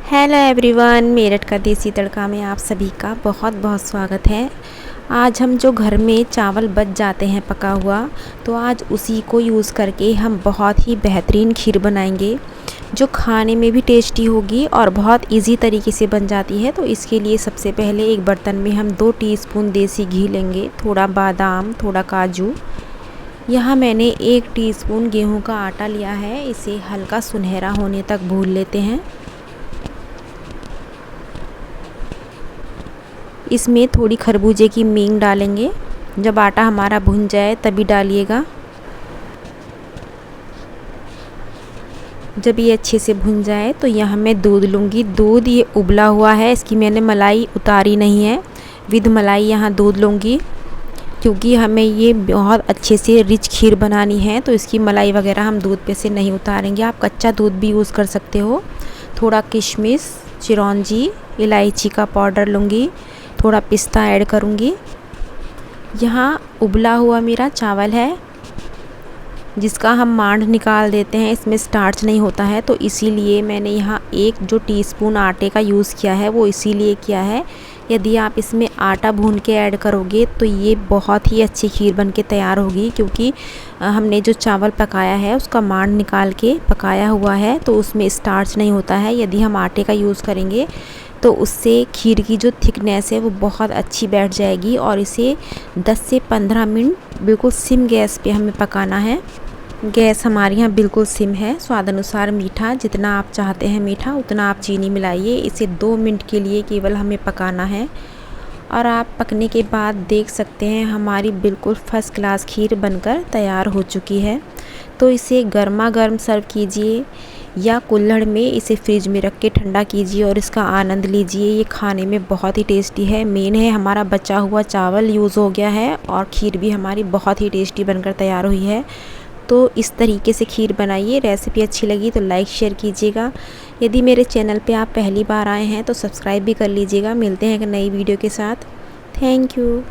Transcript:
Hello everyone, Meerut का देसी तड़का में आप सभी का बहुत बहुत स्वागत है। आज हम जो घर में चावल बच जाते हैं पका हुआ, तो आज उसी को यूज़ करके हम बहुत ही बेहतरीन खीर बनाएंगे जो खाने में भी टेस्टी होगी और बहुत इजी तरीके से बन जाती है। तो इसके लिए सबसे पहले एक बर्तन में हम 2 टीस्पून देसी घी लेंगे, थोड़ा बादाम, थोड़ा काजू। यहाँ मैंने 1 टीस्पून गेहूं का आटा लिया है। इसे हल्का सुनहरा होने तक भून लेते हैं। इसमें थोड़ी खरबूजे की मींग डालेंगे। जब आटा हमारा भुन जाए तभी डालिएगा। जब ये अच्छे से भुन जाए तो यहाँ मैं दूध लूँगी। दूध ये उबला हुआ है, इसकी मैंने मलाई उतारी नहीं है। विद मलाई यहाँ दूध लूँगी, क्योंकि हमें ये बहुत अच्छे से रिच खीर बनानी है, तो इसकी मलाई वगैरह हम दूध पे से नहीं उतारेंगे। आप कच्चा दूध भी यूज़ कर सकते हो। थोड़ा किशमिश, चिरौंजी, इलायची का पाउडर लूँगी, थोड़ा पिस्ता ऐड करूँगी। यहाँ उबला हुआ मेरा चावल है, जिसका हम मांड निकाल देते हैं। इसमें स्टार्च नहीं होता है, तो इसीलिए मैंने यहाँ 1 जो टीस्पून आटे का यूज़ किया है वो इसीलिए किया है। यदि आप इसमें आटा भून के ऐड करोगे तो ये बहुत ही अच्छी खीर बन के तैयार होगी, क्योंकि हमने जो चावल पकाया है उसका मांड निकाल के पकाया हुआ है, तो उसमें स्टार्च नहीं होता है। यदि हम आटे का यूज़ करेंगे तो उससे खीर की जो थिकनेस है वो बहुत अच्छी बैठ जाएगी। और इसे 10 से 15 मिनट बिल्कुल सिम गैस पे हमें पकाना है। गैस हमारी यहाँ बिल्कुल सिम है। स्वाद अनुसार मीठा, जितना आप चाहते हैं मीठा उतना आप चीनी मिलाइए। इसे 2 मिनट के लिए केवल हमें पकाना है। और आप पकने के बाद देख सकते हैं हमारी बिल्कुल फर्स्ट क्लास खीर बनकर तैयार हो चुकी है। तो इसे गर्मा गर्म सर्व कीजिए या कुल्हड़ में इसे फ्रिज में रख के ठंडा कीजिए और इसका आनंद लीजिए। ये खाने में बहुत ही टेस्टी है। मेन है हमारा बचा हुआ चावल यूज़ हो गया है और खीर भी हमारी बहुत ही टेस्टी बनकर तैयार हुई है। तो इस तरीके से खीर बनाइए। रेसिपी अच्छी लगी तो लाइक शेयर कीजिएगा। यदि मेरे चैनल पे आप पहली बार आए हैं तो सब्सक्राइब भी कर लीजिएगा। मिलते हैं एक नई वीडियो के साथ। Thank you.